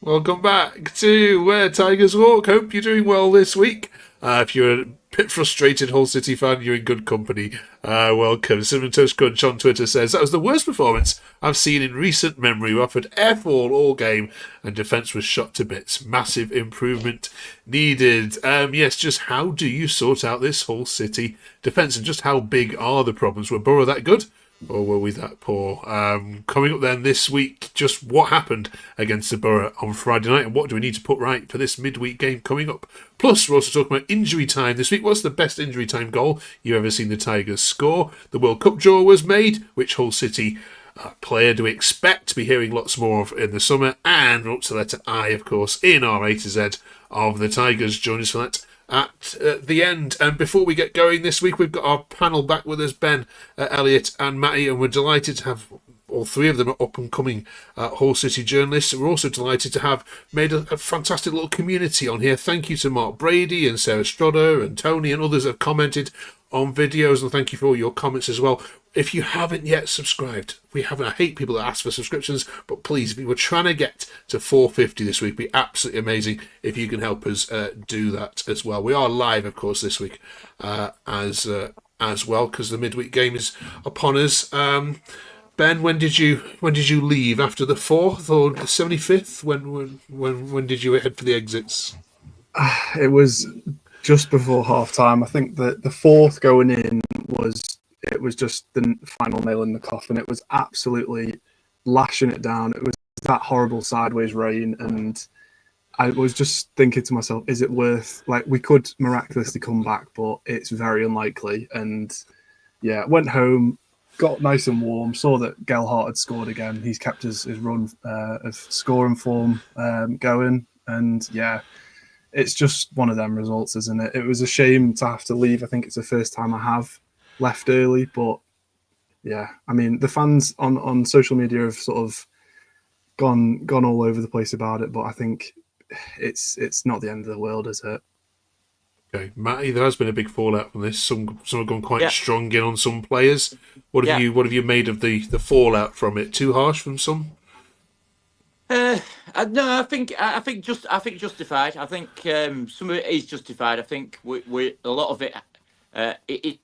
Welcome back to Where Tigers Walk. Hope you're doing well this week. If you're a bit frustrated Hull City fan, you're in good company. Welcome. Cinnamon Toast Crunch on Twitter says, that was the worst performance I've seen in recent memory. We offered airfall all game and defence was shot to bits. Massive improvement needed. Yes, just how do you sort out this Hull City defence and just how big are the problems? Were Borough that good? Or were we that poor? Coming up then this week, just what happened against the Borough on Friday night and what do we need to put right for this midweek game coming up? Plus, we're also talking about injury time this week. What's the best injury time goal you've ever seen the Tigers score? The World Cup draw was made. Which Hull City player do we expect to be hearing lots more of in the summer? And we're up to letter I, of course, in our A to Z of the Tigers. Join us for that at the end. And before we get going this week, we've got our panel back with us, Ben, Elliot and Matty, and we're delighted to have all three of them are up and coming Hull City journalists. We're also delighted to have made a fantastic little community on here. Thank you to Mark Brady and Sarah Strodder and Tony and others have commented on videos, and thank you for all your comments as well. If you haven't yet subscribed, we haven't. I hate people that ask for subscriptions, but please, we're trying to get to 450 this week. It'd be absolutely amazing if you can help us do that as well. We are live, of course, this week as well because the midweek game is upon us. Ben, when did you leave after the 4th or the 75th? When did you head for the exits? It was just before half time. I think that the 4th going in was just the final nail in the coffin. It was absolutely lashing it down. It was that horrible sideways rain, and I was just thinking to myself, is it worth, like, we could miraculously come back, but it's very unlikely. And yeah, went home, got nice and warm, saw that Gelhardt had scored again. He's kept his run of scoring form going, and yeah, it's just one of them results, isn't it? It was a shame to have to leave. I think it's the first time I have left early, but yeah, I mean, the fans on social media have sort of gone all over the place about it, but I think it's not the end of the world, is it? Okay, Matty, there has been a big fallout from this. Some have gone quite strong in on some players. What have you made of the fallout from it? Too harsh from some? No, I think justified. I think some of it is justified. I think we a lot of it.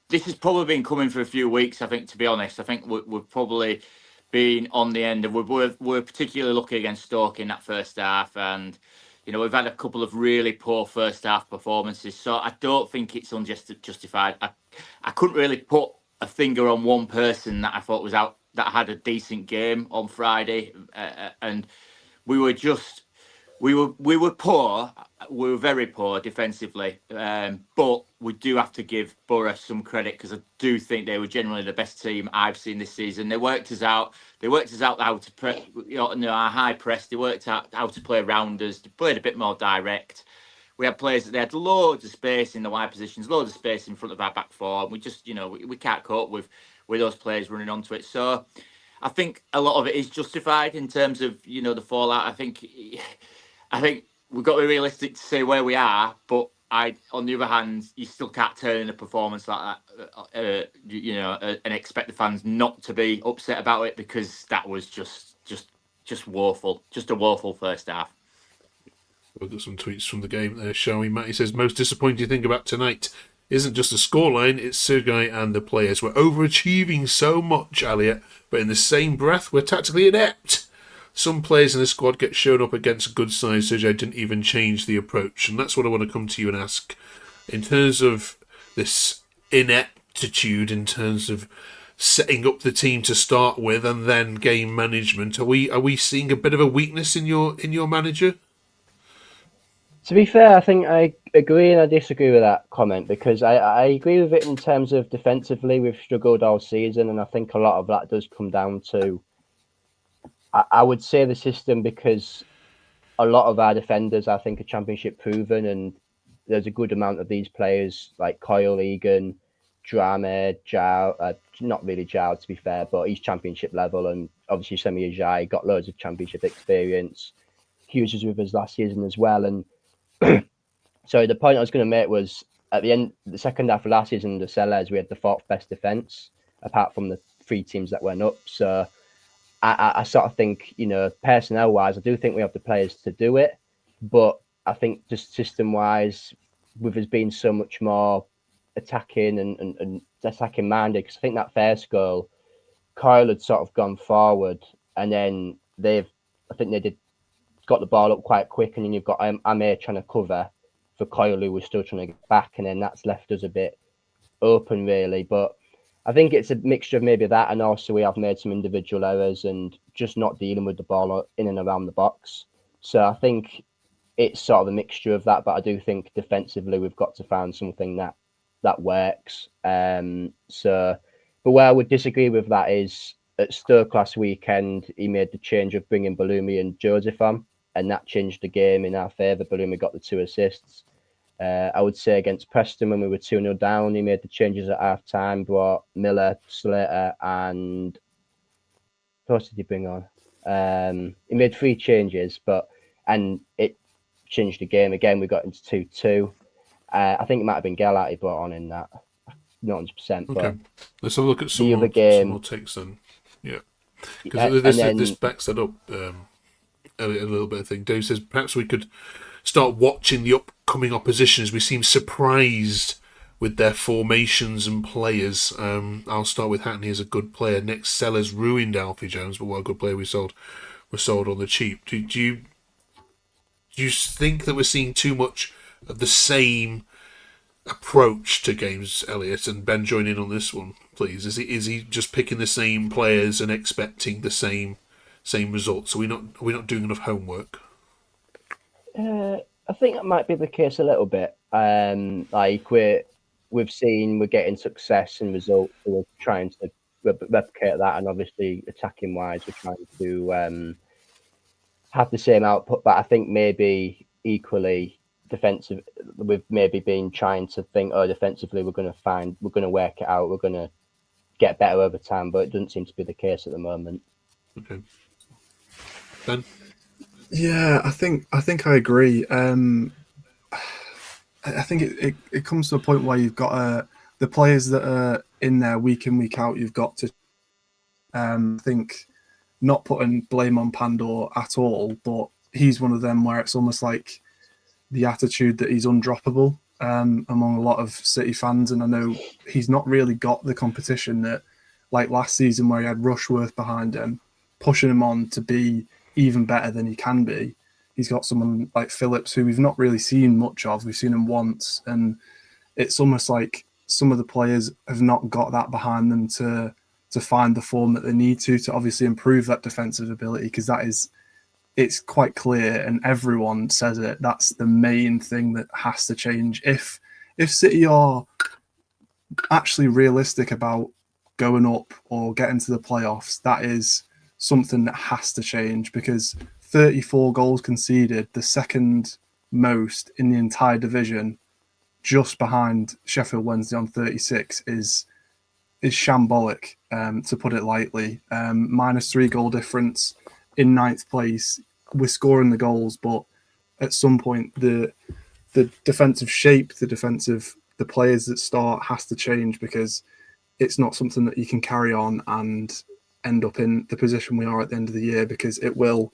This has probably been coming for a few weeks. I think, to be honest, I think we've probably been on the end, and we're particularly lucky against Stoke in that first half, and we've had a couple of really poor first half performances. So I don't think it's unjustified. I couldn't really put a finger on one person that I thought was out that had a decent game on Friday, and we were poor. We were very poor defensively, but we do have to give Borough some credit because I do think they were generally the best team I've seen this season. They worked us out. They worked us out how to press, our high press. They worked out how to play around us. They played a bit more direct. We had players that they had loads of space in the wide positions, loads of space in front of our back four. We just, we can't cope with those players running onto it. So I think a lot of it is justified in terms of the fallout. I think we've got to be realistic to say where we are, but on the other hand, you still can't turn in a performance like that, and expect the fans not to be upset about it because that was just woeful, just a woeful first half. We've got some tweets from the game there showing. Matty says, most disappointing thing about tonight isn't just the scoreline, it's Sergei and the players. We're overachieving so much, Elliot, but in the same breath, we're tactically inept. Some players in the squad get shown up against good sides. Sergei didn't even change the approach. And that's what I want to come to you and ask. In terms of this ineptitude, in terms of setting up the team to start with and then game management, are we seeing a bit of a weakness in your manager? To be fair, I think I agree and I disagree with that comment because I agree with it in terms of defensively we've struggled all season, and I think a lot of that does come down to, I would say, the system, because a lot of our defenders, I think, are championship proven, and there's a good amount of these players like Coyle, Egan, Drame, Jow, not really Jow to be fair, but he's championship level, and obviously Semi Ajay got loads of championship experience. Hughes was with us last season as well, and so the point I was going to make was at the end, the second half of last season, the Sellers, we had the 4th best defence apart from the 3 teams that went up. So I sort of think, personnel wise, I do think we have the players to do it, but I think just system wise, with us being so much more attacking and attacking minded, because I think that first goal, Kyle had sort of gone forward, and then I think they did got the ball up quite quick, and then you've got Amir trying to cover for Kyle, who was still trying to get back, and then that's left us a bit open, really. But I think it's a mixture of maybe that, and also we have made some individual errors and just not dealing with the ball in and around the box. So I think it's sort of a mixture of that, but I do think defensively we've got to find something that works. But where I would disagree with that is at Stoke last weekend, he made the change of bringing Balumi and Joseph on, and that changed the game in our favour. Balumi got the 2 assists. I would say against Preston, when we were 2-0 down, he made the changes at half time, brought Miller, Slater, and who else did he bring on? He made 3 changes, and it changed the game. Again, we got into 2-2. I think it might have been Gellert he brought on in that. Not 100%. Okay. But let's have a look at some more takes then. Yeah. Because this backs that up a little bit, I think. Dave says perhaps we could start watching the upcoming opposition as we seem surprised with their formations and players. I'll start with Hackney as a good player. Next, Sellers ruined Alfie Jones, but what a good player we sold on the cheap. Do you think that we're seeing too much of the same approach to games, Elliot? And Ben, join in on this one, please. Is he just picking the same players and expecting the same results? Are we not doing enough homework? I think that might be the case a little bit. Like we've seen we're getting success and results, so we're trying to replicate that, and obviously attacking wise, we're trying to have the same output. But I think maybe equally defensive, we've maybe been trying to think, defensively we're going to work it out, we're going to get better over time, but it doesn't seem to be the case at the moment. Okay, Ben. Yeah, I think I agree. I think it comes to a point where you've got the players that are in there week in, week out. You've got to think, not putting blame on Pandor at all, but he's one of them where it's almost like the attitude that he's undroppable among a lot of City fans. And I know he's not really got the competition that, like last season where he had Rushworth behind him, pushing him on to be even better than he can be. He's got someone like Phillips who we've not really seen much of. We've seen him once, and it's almost like some of the players have not got that behind them to find the form that they need to obviously improve that defensive ability, because it's quite clear and everyone says it. That's the main thing that has to change. If City are actually realistic about going up or getting to the playoffs, that is something that has to change, because 34 goals conceded, the second most in the entire division, just behind Sheffield Wednesday on 36, is shambolic, to put it lightly. -3 goal difference in 9th place. We're scoring the goals, but at some point the defensive shape, the players that start has to change, because it's not something that you can carry on and end up in the position we are at the end of the year, because it will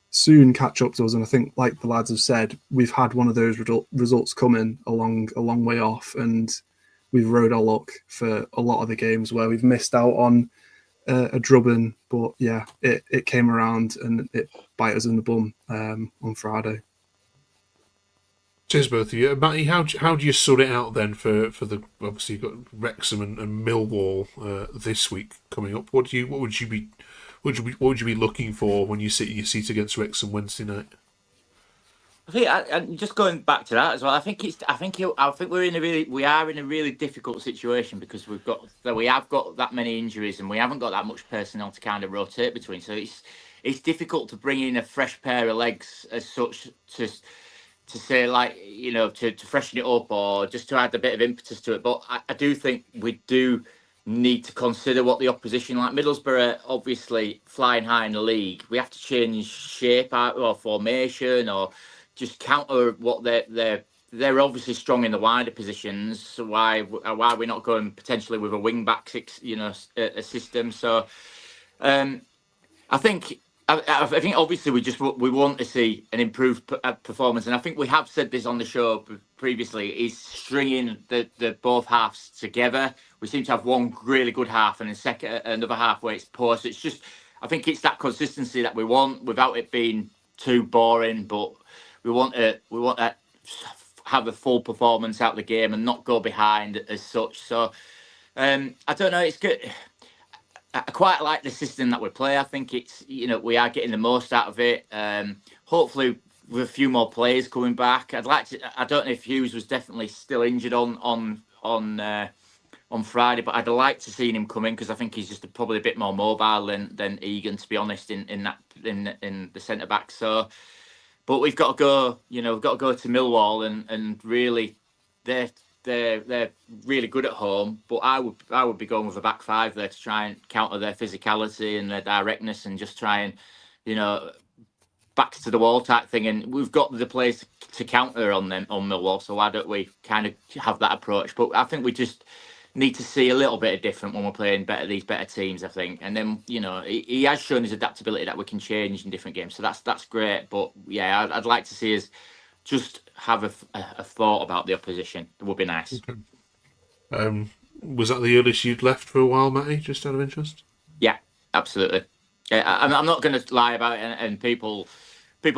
soon catch up to us. And I think, like the lads have said, we've had one of those results coming a long way off, and we've rode our luck for a lot of the games where we've missed out on a drubbing. But yeah, it came around and it bit us in the bum on Friday. Cheers, both of you. Matty, how do you sort it out then for the, obviously you've got Wrexham and Millwall this week coming up? What would you be looking for when you sit in your seat against Wrexham Wednesday night? I think, and just going back to that as well, I think we are in a really difficult situation, because we have got that many injuries and we haven't got that much personnel to kind of rotate between. So it's difficult to bring in a fresh pair of legs as such to say, like, to freshen it up or just to add a bit of impetus to it. But I do think we do need to consider what the opposition, like Middlesbrough, obviously flying high in the league. We have to change shape or formation, or just counter what they're obviously strong in the wider positions. So why are we not going potentially with a wing back six, a system? So I think I think obviously we want to see an improved performance, and I think we have said this on the show previously. Is stringing the both halves together. We seem to have one really good half and another half where it's poor. So it's just I think it's that consistency that we want without it being too boring. But we want to have a full performance out of the game and not go behind as such. So I don't know. It's good. I quite like the system that we play. I think it's we are getting the most out of it. Hopefully, with a few more players coming back, I'd like to. I don't know if Hughes was definitely still injured on Friday, but I'd like to see him come in because I think he's just probably a bit more mobile than Egan, to be honest, in the centre back. So, but we've got to go. We've got to go to Millwall and really they're really good at home, but I would be going with a back five there to try and counter their physicality and their directness and just try and, back to the wall type thing. And we've got the players to counter on Millwall, so why don't we kind of have that approach? But I think we just need to see a little bit of different when we're playing these better teams, I think. And then, he has shown his adaptability that we can change in different games, so that's great. But yeah, I'd like to see us just have a thought about the opposition. It would be nice. Okay. Was that the earliest you'd left for a while, Matty, just out of interest? Yeah, absolutely. I'm not going to lie about it, and people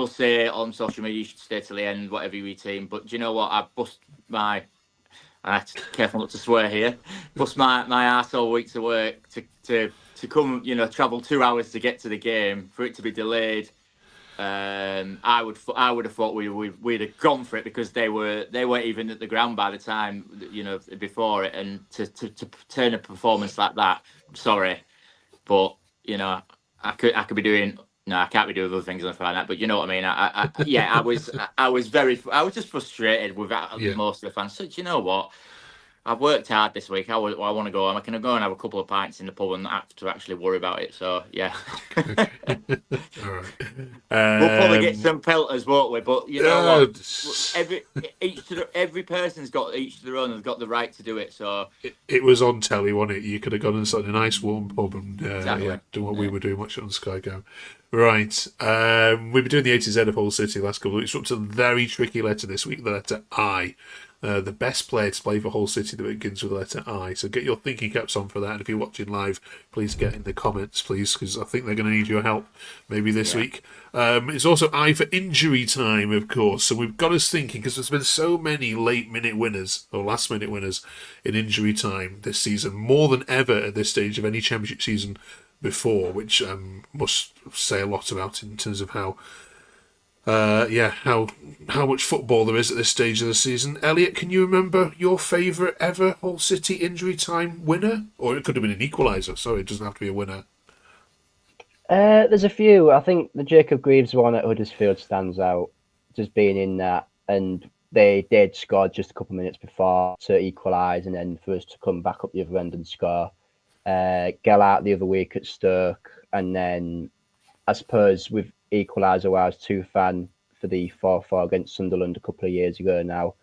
say on social media you should stay till the end, whatever your team. But do you know what? I bust my... I have to be careful not to swear here. Bust my arse all week to work to come, travel 2 hours to get to the game, for it to be delayed. I would have thought we'd have gone for it because they weren't even at the ground by the time before it, and to turn a performance like that, I'm sorry, but I could be doing. No, I can't be doing other things like that. But you know what I mean. I was just frustrated with most of the fans. So do you know what? I've worked hard this week. I want to go home. I can go and have a couple of pints in the pub and not have to actually worry about it. So yeah. All right. We'll probably get some pelters, won't we? But you know what? Every person's got each their own. They've got the right to do it. So it was on telly, wasn't it? You could have gone and sat in a nice warm pub and exactly. done what we were doing, watch it on Sky Go. Right. We've been doing the A to Z of Hull City the last couple of weeks. We're up to a very tricky letter this week, the letter I. The best player to play for Hull City that begins with the letter I. So get your thinking caps on for that. And if you're watching live, please get in the comments, please, because I think they're going to need your help maybe this week. It's also I for injury time, of course. So we've got us thinking, because there's been so many last-minute winners in injury time this season, more than ever at this stage of any championship season before, which must say a lot about in terms of how much football there is at this stage of the season. Elliot, can you remember your favourite ever Hull City injury time winner? Or it could have been an equaliser. Sorry, it doesn't have to be a winner. There's a few. I think the Jacob Greaves one at Huddersfield stands out, just being in that. And they did score just a couple of minutes before to equalise, and then for us to come back up the other end and score. Gellart the other week at Stoke, and then I suppose with equaliser where I was too fan for the 4-4 against Sunderland a couple of years ago now,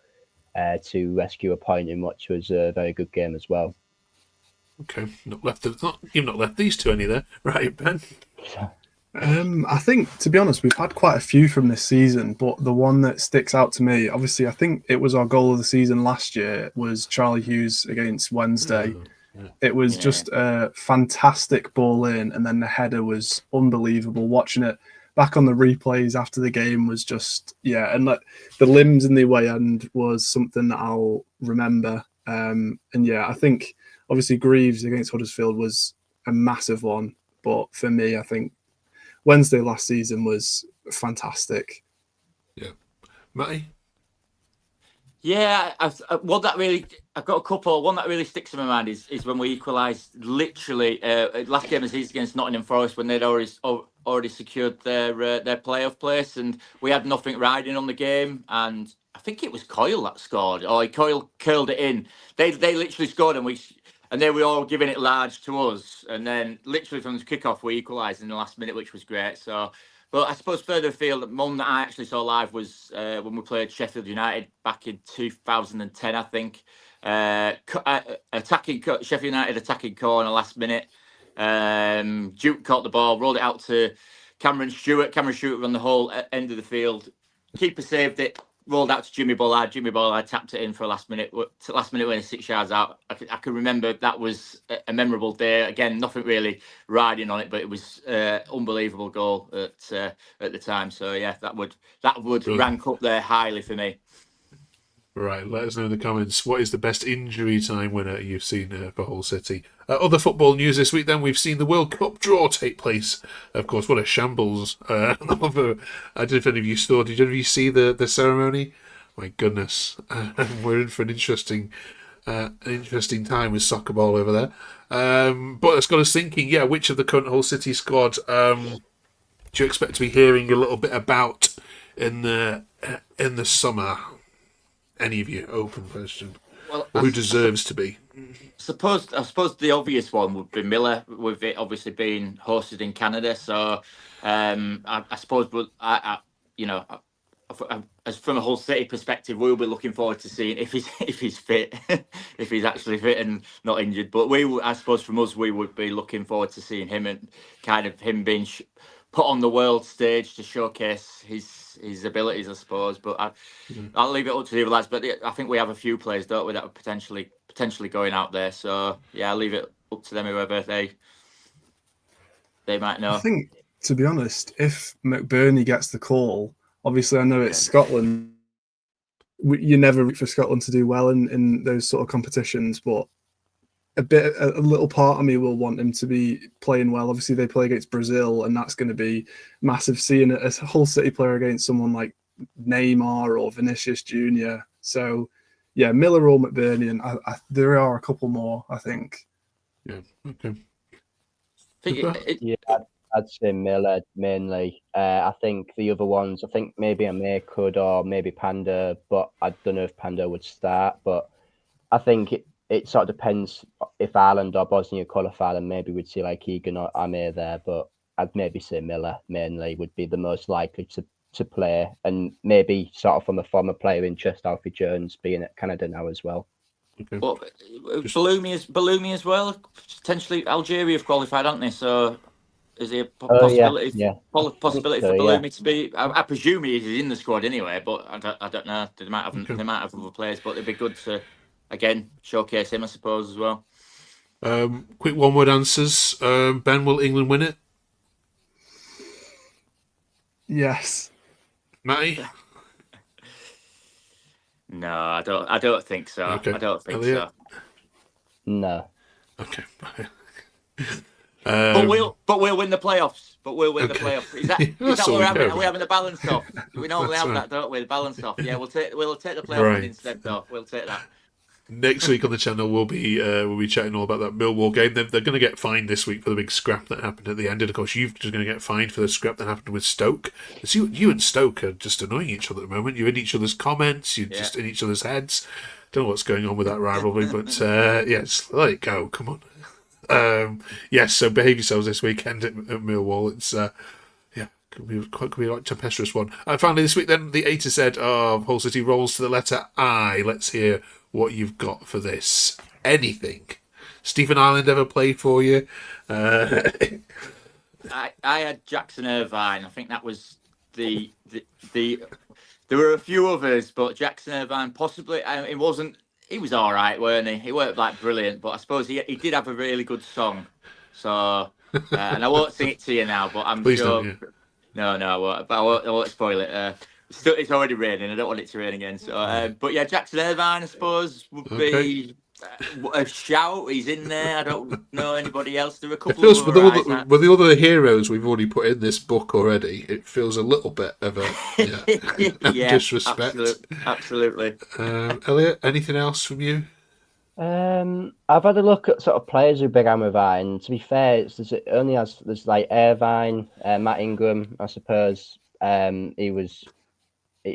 to rescue a point in which was a very good game as well. Okay, you've not left these two any there, right, Ben? I think, to be honest, we've had quite a few from this season, but the one that sticks out to me, obviously, I think it was our goal of the season last year, was Charlie Hughes against Wednesday. It was just a fantastic ball in, and then the header was unbelievable. Watching it back on the replays after the game was just, and like the limbs in the away end was something that I'll remember. I think obviously Greaves against Huddersfield was a massive one, but for me, I think Wednesday last season was fantastic. Yeah, Matty? Yeah, I've got a couple. One that really sticks in my mind is when we equalised literally last game of the season against Nottingham Forest, when they'd already secured their playoff place, and we had nothing riding on the game. And I think it was Coyle that scored, or Coyle curled it in. They literally scored, and they were all giving it large to us. And then literally from the kickoff, we equalised in the last minute, which was great. So. But I suppose further afield, the one that I actually saw live was when we played Sheffield United back in 2010, I think. Sheffield United attacking corner last minute. Duke caught the ball, rolled it out to Cameron Stewart. Cameron Stewart run the whole end of the field. Keeper saved it, rolled out to Jimmy Bullard. Jimmy Bullard tapped it in for a last minute winner, 6 yards out. I can remember that was a memorable day. Again, nothing really riding on it, but it was unbelievable goal at the time. So yeah, that would Brilliant. rank up there highly for me. Right, let us know in the comments, what is the best injury time winner you've seen for Hull City? Other football news this week then, we've seen the World Cup draw take place. Of course, what a shambles. I don't know if any of you saw, did any of you see the ceremony? My goodness, we're in for an interesting time with soccer ball over there. But it's got us thinking, which of the current Hull City squad do you expect to be hearing a little bit about in the summer? Any of you? Open question. Well, who deserves to be? I suppose the obvious one would be Miller, with it obviously being hosted in Canada. So I suppose, as from a Hull City perspective, we'll be looking forward to seeing if he's fit, if he's actually fit and not injured. But I suppose from us, we would be looking forward to seeing him and kind of him being put on the world stage to showcase his abilities, I suppose. But I'll leave it up to the other lads. But I think we have a few players, don't we, that are potentially going out there. So yeah, I'll leave it up to them, whoever they might know. I think, to be honest, if McBurney gets the call, obviously I know it's Scotland. You never root for Scotland to do well in those sort of competitions, but a little part of me will want him to be playing well. Obviously, they play against Brazil, and that's going to be massive. Seeing a Hull City player against someone like Neymar or Vinicius Jr. So, yeah, Miller or McBurney, and there are a couple more, I think. Yeah, okay. I'd say Miller mainly. I think the other ones, I think maybe Amir could, or maybe Panda, but I don't know if Panda would start. But I think it sort of depends if Ireland or Bosnia qualify, then maybe we'd see like Egan or Amir there. But I'd maybe say Miller mainly would be the most likely to play, and maybe sort of from a former player interest, Alfie Jones being at Canada now as well. Okay. Well, Balumi as well. Potentially Algeria have qualified, aren't they? So is there a possibility? Possibility for Balumi to be? I presume he is in the squad anyway, but I don't know. They might have other players, but it'd be good to again showcase him, I suppose, as well. Quick one-word answers. Ben, will England win it? Yes. Matty? No, I don't think so. Okay. I don't think Elliot? so. No. Okay. But we'll win the playoffs. But we'll win the playoffs. Is that what we're having? Are we having a balance off? We normally have that, don't we? The balance off. Yeah, we'll take the playoffs instead, though. We'll take that. Next week on the channel, we'll be chatting all about that Millwall game. They're going to get fined this week for the big scrap that happened at the end. And of course, you're just going to get fined for the scrap that happened with Stoke. So you and Stoke are just annoying each other at the moment. You're in each other's comments. You're just in each other's heads. Don't know what's going on with that rivalry, but just let it go. Come on. Yes, so behave yourselves this weekend at Millwall. It's could be like a tempestuous one. Finally, this week then, the A to Z of Hull City rolls to the letter I. Let's hear what you've got for this. Anything. Stephen Ireland ever play for you? I had Jackson Irvine. I think that was the there were a few others, but Jackson Irvine possibly. It wasn't. He was all right, weren't he? He weren't like brilliant, but I suppose he did have a really good song. So, and I won't sing it to you now, but I'm Please sure. Don't, yeah. No, I won't. But I won't spoil it. It's already raining. I don't want it to rain again. So, but yeah, Jackson Irvine, I suppose, would be a shout. He's in there. I don't know anybody else. There are a couple It feels of with the other heroes we've already put in this book already. It feels a little bit of a disrespect. Absolutely. Elliot, anything else from you? I've had a look at sort of players who began with I, and to be fair, there's like Irvine, Matt Ingram, I suppose. He was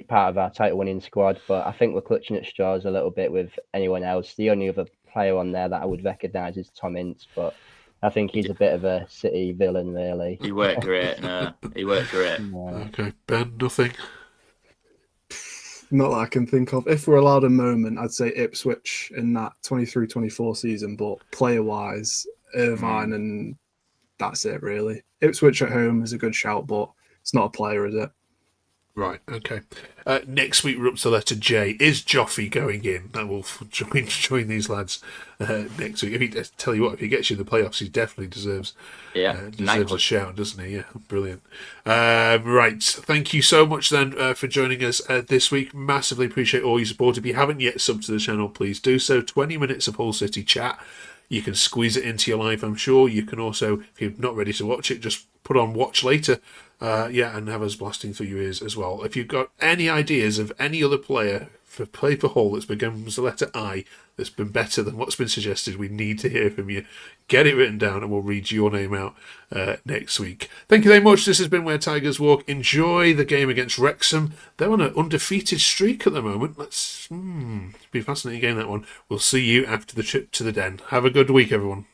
part of our title-winning squad, but I think we're clutching at straws a little bit with anyone else. The only other player on there that I would recognise is Tom Ince, but I think he's a bit of a City villain, really. He worked great. He worked great. Yeah. Okay, Ben, nothing. Not that I can think of. If we're allowed a moment, I'd say Ipswich in that 23-24 season, but player-wise, Irvine and that's it really. Ipswich at home is a good shout, but it's not a player, is it? Right, okay. Next week we're up to letter J. Is Joffrey going in? I will join these lads next week. I tell you what, if he gets you in the playoffs, he definitely deserves a shout, doesn't he? Yeah, brilliant. Right, thank you so much then for joining us this week. Massively appreciate all your support. If you haven't yet subbed to the channel, please do so. 20 minutes of Hull City chat. You can squeeze it into your life, I'm sure. You can also, if you're not ready to watch it, just put on watch later. And have us blasting through your ears as well. If you've got any ideas of any other player for play for Hull that's begins the letter I that's been better than what's been suggested, we need to hear from you. Get it written down and we'll read your name out next week. Thank you very much. This has been Where Tigers Walk. Enjoy the game against Wrexham. They're on an undefeated streak at the moment. Let's be a fascinating game, that one. We'll see you after the trip to the Den. Have a good week, everyone.